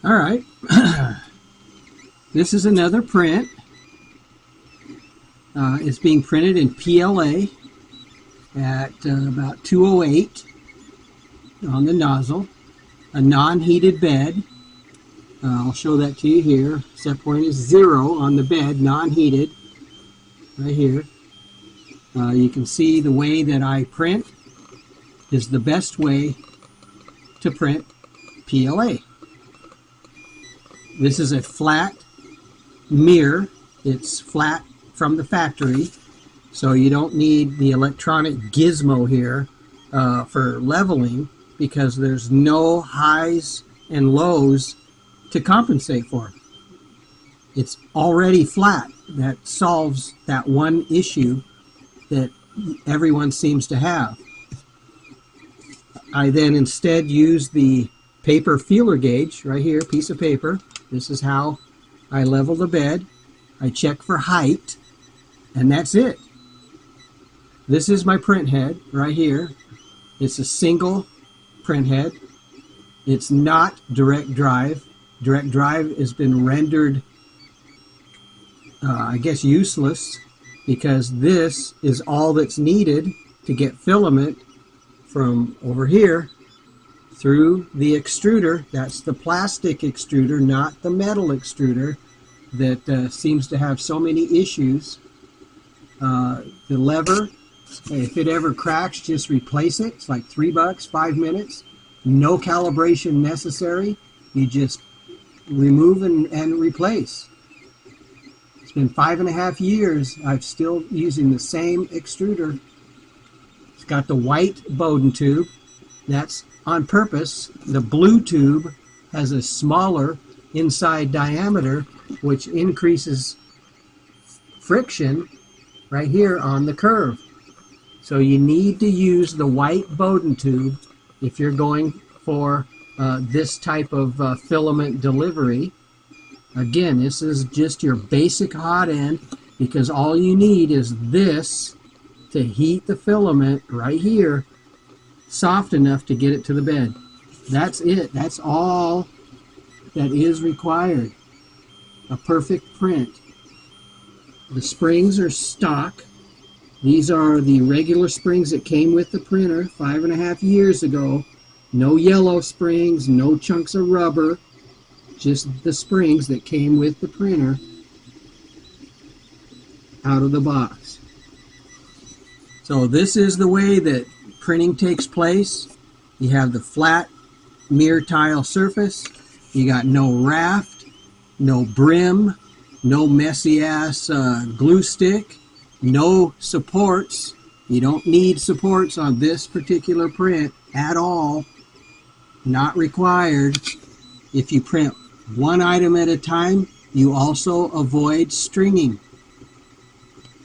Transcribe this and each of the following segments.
All right. This is another print. It's being printed in PLA at about 208 on the nozzle. A non-heated bed. I'll show that to you here. Set point is 0 on the bed, non-heated, right here. You can see the way that I print is the best way to print PLA. This is a flat mirror. It's flat from the factory, so you don't need the electronic gizmo here for leveling, because there's no highs and lows to compensate for. It's already flat. That solves that one issue that everyone seems to have. I then instead use the paper feeler gauge right here, piece of paper. This is how I level the bed. I check for height, and that's it. This is my print head right here. It's a single print head. It's not direct drive. Direct drive has been rendered, I guess, useless, because this is all that's needed to get filament from over here through the extruder. That's the plastic extruder, not the metal extruder that seems to have so many issues. The lever, if it ever cracks, just replace it. It's like $3, 5 minutes. No calibration necessary. You just remove and replace. It's been 5.5 years. I'm still using the same extruder. It's got the white Bowden tube. That's on purpose. The blue tube has a smaller inside diameter, which increases friction right here on the curve. So you need to use the white Bowden tube if you're going for this type of filament delivery. Again, this is just your basic hot end, because all you need is this to heat the filament right here soft enough to get it to the bed. That's it. That's all that is required. A perfect print. The springs are stock. These are the regular springs that came with the printer 5.5 years ago. No yellow springs, no chunks of rubber, just the springs that came with the printer out of the box. So this is the way that printing takes place. You have the flat mirror tile surface. You got no raft, no brim, no messy ass glue stick, no supports. You don't need supports on this particular print at all. Not required. If you print one item at a time, you also avoid stringing.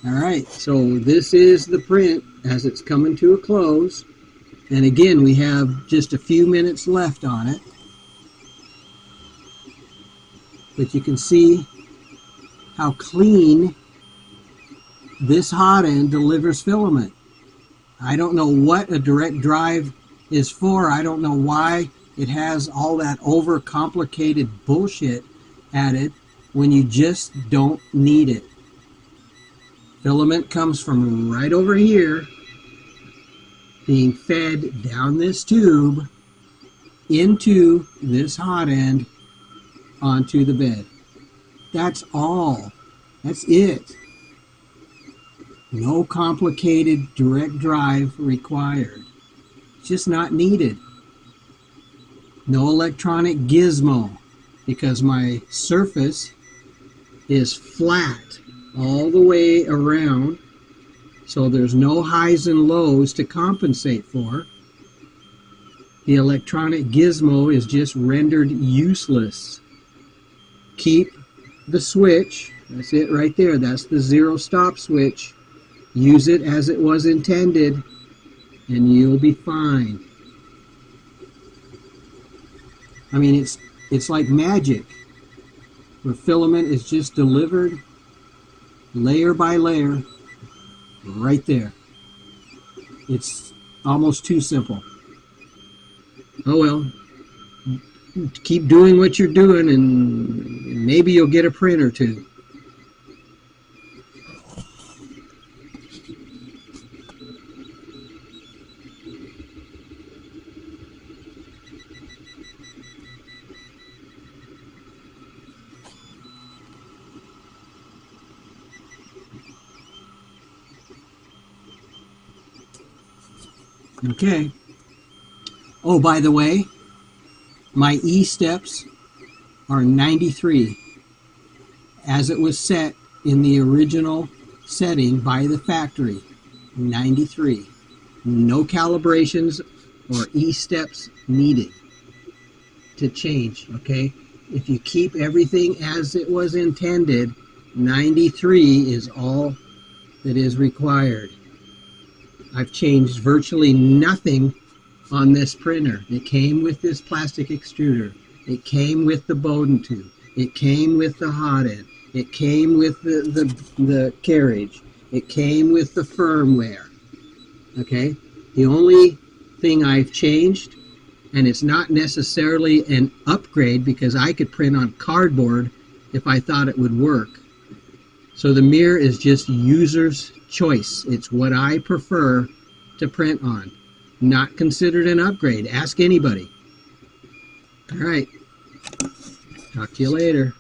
Alright, so this is the print as it's coming to a close. And again, we have just a few minutes left on it. But you can see how clean this hot end delivers filament. I don't know what a direct drive is for. I don't know why it has all that overcomplicated bullshit added when you just don't need it. Filament comes from right over here, being fed down this tube into this hot end onto the bed. That's all. That's it. No complicated direct drive required. It's just not needed. No electronic gizmo, because my surface is flat all the way around, so there's no highs and lows to compensate for. The electronic gizmo is just rendered useless. Keep the switch. That's it right there. That's the 0 stop switch. Use it as it was intended, and you'll be fine. I mean, it's like magic, where filament is just delivered layer by layer right there. It's almost too simple. Oh well, keep doing what you're doing, and maybe you'll get a print or two. Okay. Oh, by the way, my eSTEPS are 93, as it was set in the original setting by the factory. 93. No calibrations or eSTEPS needed to change, okay? If you keep everything as it was intended, 93 is all that is required. I've changed virtually nothing on this printer. It came with this plastic extruder. It came with the Bowden tube. It came with the hot end. It came with the carriage. It came with the firmware. Okay? The only thing I've changed, and it's not necessarily an upgrade because I could print on cardboard if I thought it would work. So the mirror is just user's choice. It's what I prefer to print on. Not considered an upgrade. Ask anybody. All right. Talk to you later.